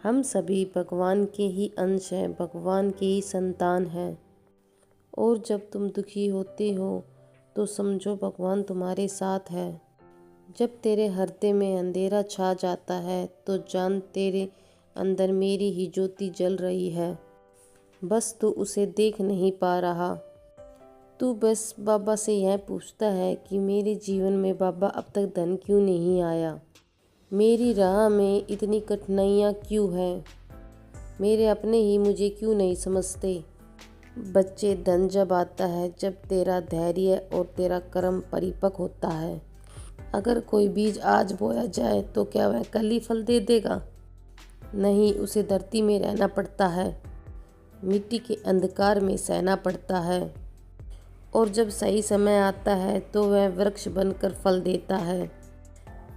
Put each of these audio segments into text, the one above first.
हम सभी भगवान के ही अंश हैं, भगवान के ही संतान हैं। और जब तुम दुखी होते हो तो समझो भगवान तुम्हारे साथ है। जब तेरे हृदय में अंधेरा छा जाता है तो जान तेरे अंदर मेरी ही ज्योति जल रही है। बस तू उसे देख नहीं पा रहा। तू बस बाबा से यह पूछता है कि मेरे जीवन में बाबा अब तक धन क्यों नहीं आया, मेरी राह में इतनी कठिनाइयाँ क्यों हैं, मेरे अपने ही मुझे क्यों नहीं समझते। बच्चे, धन जब आता है जब तेरा धैर्य और तेरा कर्म परिपक्व होता है। अगर कोई बीज आज बोया जाए तो क्या वह कल ही फल दे देगा? नहीं, उसे धरती में रहना पड़ता है, मिट्टी के अंधकार में सहना पड़ता है, और जब सही समय आता है तो वह वृक्ष बनकर फल देता है।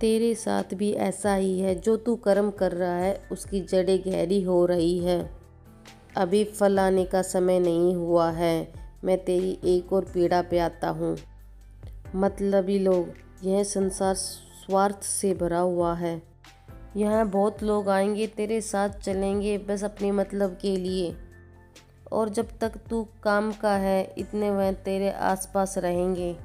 तेरे साथ भी ऐसा ही है। जो तू कर्म कर रहा है उसकी जड़ें गहरी हो रही है। अभी फल आने का समय नहीं हुआ है। मैं तेरी एक और पीड़ा पे आता हूँ। मतलबी लोग, यह संसार स्वार्थ से भरा हुआ है। यहाँ बहुत लोग आएंगे, तेरे साथ चलेंगे बस अपने मतलब के लिए, और जब तक तू काम का है इतने वह तेरे आसपास रहेंगे,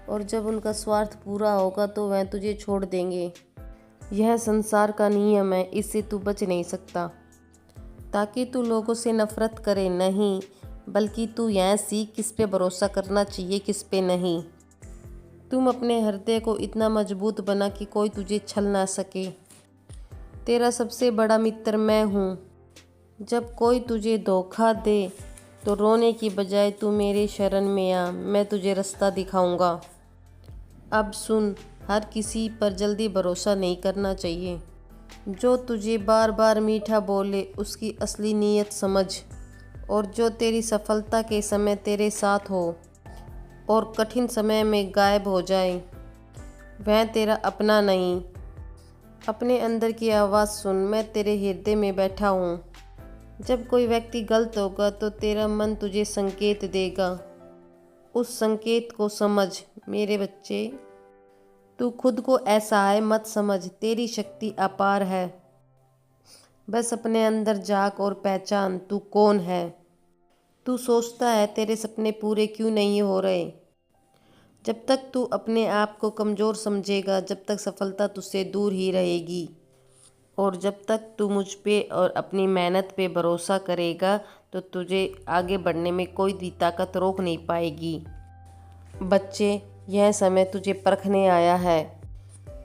और जब उनका स्वार्थ पूरा होगा तो वह तुझे छोड़ देंगे। यह संसार का नियम है, इससे तू बच नहीं सकता। ताकि तू लोगों से नफरत करे नहीं, बल्कि तू यह सीख किस पे भरोसा करना चाहिए, किस पे नहीं। तुम अपने हृदय को इतना मजबूत बना कि कोई तुझे छल ना सके। तेरा सबसे बड़ा मित्र मैं हूँ। जब कोई तुझे धोखा दे तो रोने की बजाय तू मेरे शरण में आ, मैं तुझे रास्ता दिखाऊंगा। अब सुन, हर किसी पर जल्दी भरोसा नहीं करना चाहिए। जो तुझे बार बार मीठा बोले उसकी असली नीयत समझ, और जो तेरी सफलता के समय तेरे साथ हो और कठिन समय में गायब हो जाए, वह तेरा अपना नहीं। अपने अंदर की आवाज़ सुन, मैं तेरे हृदय में बैठा हूँ। जब कोई व्यक्ति गलत होगा तो तेरा मन तुझे संकेत देगा। उस संकेत को समझ। मेरे बच्चे, तू खुद को असहाय मत समझ, तेरी शक्ति अपार है। बस अपने अंदर झांक और पहचान तू कौन है। तू सोचता है तेरे सपने पूरे क्यों नहीं हो रहे। जब तक तू अपने आप को कमज़ोर समझेगा, जब तक सफलता तुझसे दूर ही रहेगी। और जब तक तू मुझ पे और अपनी मेहनत पे भरोसा करेगा तो तुझे आगे बढ़ने में कोई भी ताकत रोक नहीं पाएगी। बच्चे, यह समय तुझे परखने आया है।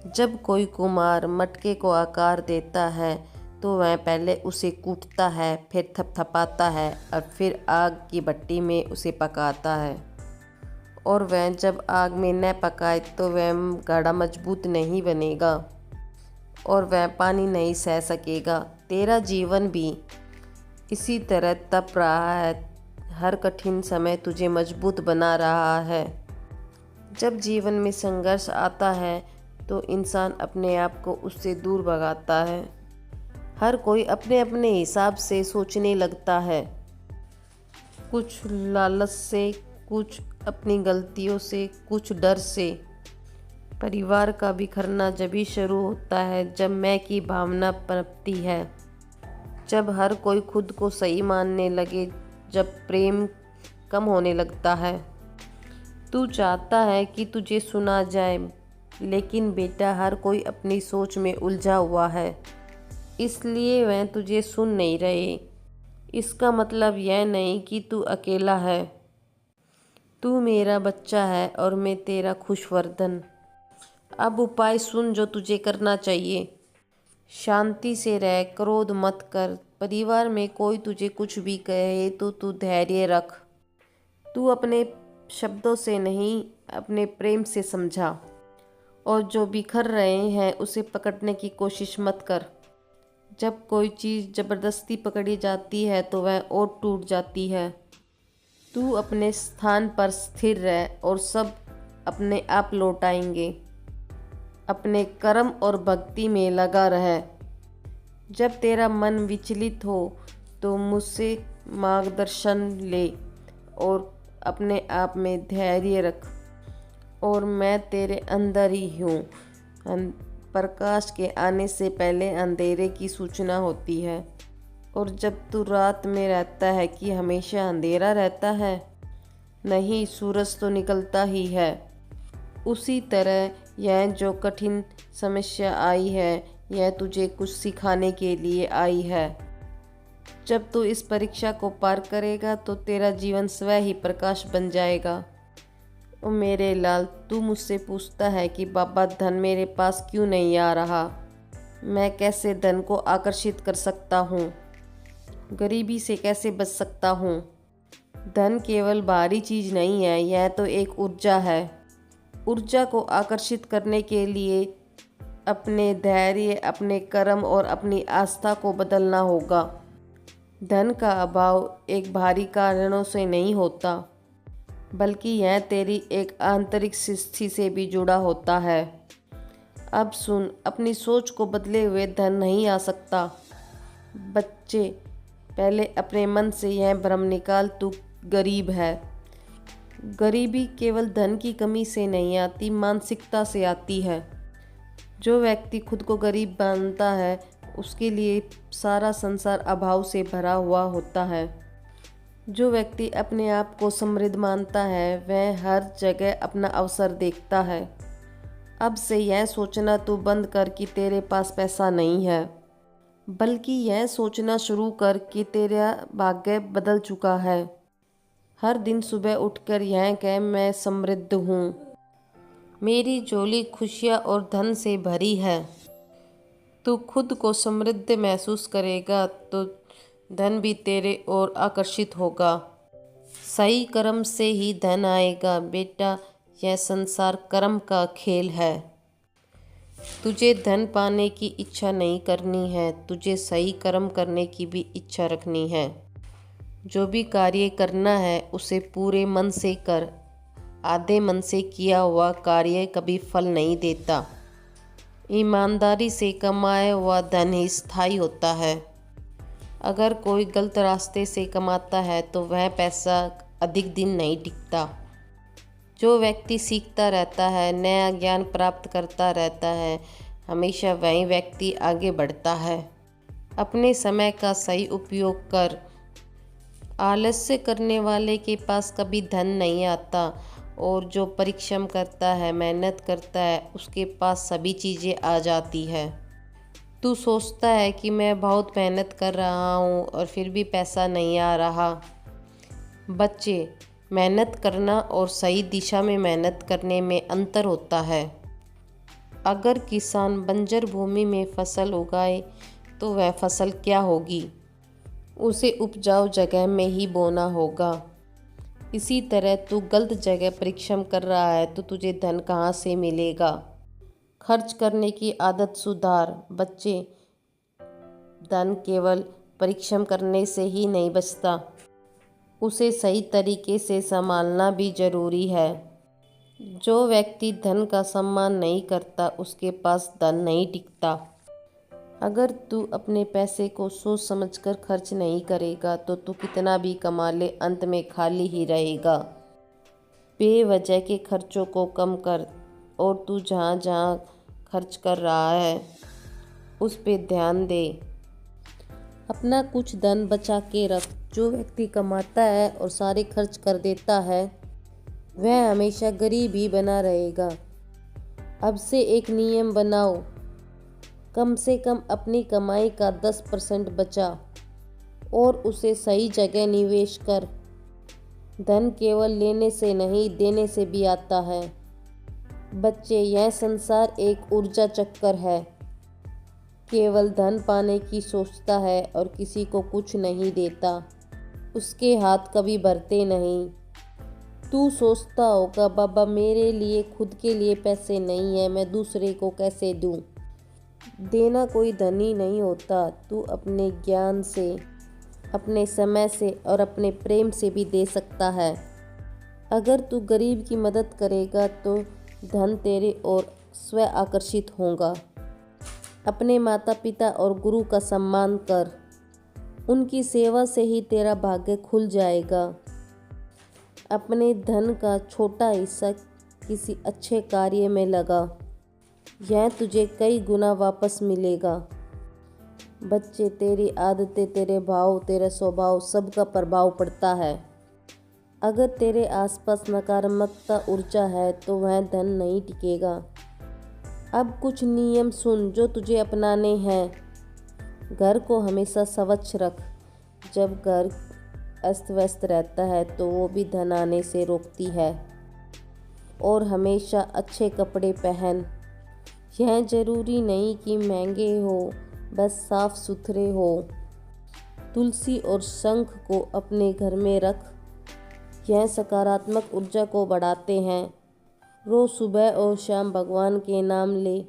जब कोई कुम्हार मटके को आकार देता है तो वह पहले उसे कूटता है, फिर थपथपाता है और फिर आग की भट्टी में उसे पकाता है। और वह जब आग में न पकाए तो वह घड़ा मजबूत नहीं बनेगा और वह पानी नहीं सह सकेगा। तेरा जीवन भी इसी तरह तप रहा है। हर कठिन समय तुझे मजबूत बना रहा है। जब जीवन में संघर्ष आता है तो इंसान अपने आप को उससे दूर भगाता है। हर कोई अपने अपने हिसाब से सोचने लगता है, कुछ लालच से, कुछ अपनी गलतियों से, कुछ डर से। परिवार का बिखरना जब भी शुरू होता है जब मैं की भावना पनपती है, जब हर कोई खुद को सही मानने लगे, जब प्रेम कम होने लगता है। तू चाहता है कि तुझे सुना जाए, लेकिन बेटा हर कोई अपनी सोच में उलझा हुआ है, इसलिए वह तुझे सुन नहीं रहे। इसका मतलब यह नहीं कि तू अकेला है। तू मेरा बच्चा है और मैं तेरा खुशवर्धन। अब उपाय सुन जो तुझे करना चाहिए। शांति से रह, क्रोध मत कर। परिवार में कोई तुझे कुछ भी कहे तो तू धैर्य रख। तू अपने शब्दों से नहीं, अपने प्रेम से समझा। और जो बिखर रहे हैं उसे पकड़ने की कोशिश मत कर। जब कोई चीज़ ज़बरदस्ती पकड़ी जाती है तो वह और टूट जाती है। तू अपने स्थान पर स्थिर रह और सब अपने आप लौट आएंगे। अपने कर्म और भक्ति में लगा रह। जब तेरा मन विचलित हो तो मुझसे मार्गदर्शन ले और अपने आप में धैर्य रख, और मैं तेरे अंदर ही हूँ। प्रकाश के आने से पहले अंधेरे की सूचना होती है। और जब तू रात में रहता है कि हमेशा अंधेरा रहता है? नहीं, सूरज तो निकलता ही है। उसी तरह यह जो कठिन समस्या आई है, यह तुझे कुछ सिखाने के लिए आई है। जब तू इस परीक्षा को पार करेगा तो तेरा जीवन स्वयं ही प्रकाश बन जाएगा। ओ मेरे लाल, तू मुझसे पूछता है कि बाबा धन मेरे पास क्यों नहीं आ रहा? मैं कैसे धन को आकर्षित कर सकता हूँ? गरीबी से कैसे बच सकता हूँ? धन केवल बाहरी चीज़ नहीं है, यह तो एक ऊर्जा है। ऊर्जा को आकर्षित करने के लिए अपने धैर्य, अपने कर्म और अपनी आस्था को बदलना होगा। धन का अभाव एक बाहरी कारणों से नहीं होता, बल्कि यह तेरी एक आंतरिक स्थिति से भी जुड़ा होता है। अब सुन, अपनी सोच को बदले हुए धन नहीं आ सकता। बच्चे, पहले अपने मन से यह भ्रम निकाल, तू गरीब है। गरीबी केवल धन की कमी से नहीं आती, मानसिकता से आती है। जो व्यक्ति खुद को गरीब मानता है, उसके लिए सारा संसार अभाव से भरा हुआ होता है। जो व्यक्ति अपने आप को समृद्ध मानता है, वह हर जगह अपना अवसर देखता है। अब से यह सोचना तू बंद कर कि तेरे पास पैसा नहीं है, बल्कि यह सोचना शुरू कर कि तेरा भाग्य बदल चुका है। हर दिन सुबह उठकर यह कह, मैं समृद्ध हूँ, मेरी झोली खुशियाँ और धन से भरी है। तू खुद को समृद्ध महसूस करेगा तो धन भी तेरे ओर आकर्षित होगा। सही कर्म से ही धन आएगा बेटा, यह संसार कर्म का खेल है। तुझे धन पाने की इच्छा नहीं करनी है, तुझे सही कर्म करने की भी इच्छा रखनी है। जो भी कार्य करना है उसे पूरे मन से कर। आधे मन से किया हुआ कार्य कभी फल नहीं देता। ईमानदारी से कमाया हुआ धन ही स्थायी होता है। अगर कोई गलत रास्ते से कमाता है तो वह पैसा अधिक दिन नहीं टिकता। जो व्यक्ति सीखता रहता है, नया ज्ञान प्राप्त करता रहता है, हमेशा वही व्यक्ति आगे बढ़ता है। अपने समय का सही उपयोग कर। आलस्य करने वाले के पास कभी धन नहीं आता, और जो परिश्रम करता है, मेहनत करता है, उसके पास सभी चीज़ें आ जाती है। तू सोचता है कि मैं बहुत मेहनत कर रहा हूँ और फिर भी पैसा नहीं आ रहा। बच्चे, मेहनत करना और सही दिशा में मेहनत करने में अंतर होता है। अगर किसान बंजर भूमि में फसल उगाए तो वह फसल क्या होगी? उसे उपजाऊ जगह में ही बोना होगा। इसी तरह तू गलत जगह परिश्रम कर रहा है तो तुझे धन कहाँ से मिलेगा? खर्च करने की आदत सुधार। बच्चे, धन केवल परिश्रम करने से ही नहीं बचता, उसे सही तरीके से संभालना भी जरूरी है। जो व्यक्ति धन का सम्मान नहीं करता, उसके पास धन नहीं टिकता। अगर तू अपने पैसे को सोच समझकर खर्च नहीं करेगा तो तू कितना भी कमा ले, अंत में खाली ही रहेगा। बेवजह के खर्चों को कम कर, और तू जहाँ जहाँ खर्च कर रहा है उस पे ध्यान दे। अपना कुछ धन बचा के रख। जो व्यक्ति कमाता है और सारे खर्च कर देता है, वह हमेशा गरीब ही बना रहेगा। अब से एक नियम बनाओ, कम से कम अपनी कमाई का 10% बचा और उसे सही जगह निवेश कर। धन केवल लेने से नहीं, देने से भी आता है। बच्चे, यह संसार एक ऊर्जा चक्कर है। केवल धन पाने की सोचता है और किसी को कुछ नहीं देता, उसके हाथ कभी भरते नहीं। तू सोचता होगा, बाबा मेरे लिए खुद के लिए पैसे नहीं है, मैं दूसरे को कैसे दूं? देना कोई धनी नहीं होता। तू अपने ज्ञान से, अपने समय से और अपने प्रेम से भी दे सकता है। अगर तू गरीब की मदद करेगा तो धन तेरे ओर स्वयं आकर्षित होगा। अपने माता पिता और गुरु का सम्मान कर, उनकी सेवा से ही तेरा भाग्य खुल जाएगा। अपने धन का छोटा हिस्सा किसी अच्छे कार्य में लगा। यह तुझे कई गुना वापस मिलेगा। बच्चे, तेरी आदतें, तेरे भाव, तेरा स्वभाव सबका प्रभाव पड़ता है। अगर तेरे आसपास नकारात्मकता ऊर्जा है तो वह धन नहीं टिकेगा। अब कुछ नियम सुन जो तुझे अपनाने हैं। घर को हमेशा स्वच्छ रख। जब घर अस्त व्यस्त रहता है तो वो भी धन आने से रोकती है। और हमेशा अच्छे कपड़े पहन। यह जरूरी नहीं कि महंगे हो, बस साफ सुथरे हो। तुलसी और शंख को अपने घर में रख। यह सकारात्मक ऊर्जा को बढ़ाते हैं। रोज सुबह और शाम भगवान के नाम ले।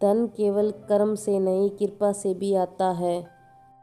धन केवल कर्म से नहीं, कृपा से भी आता है।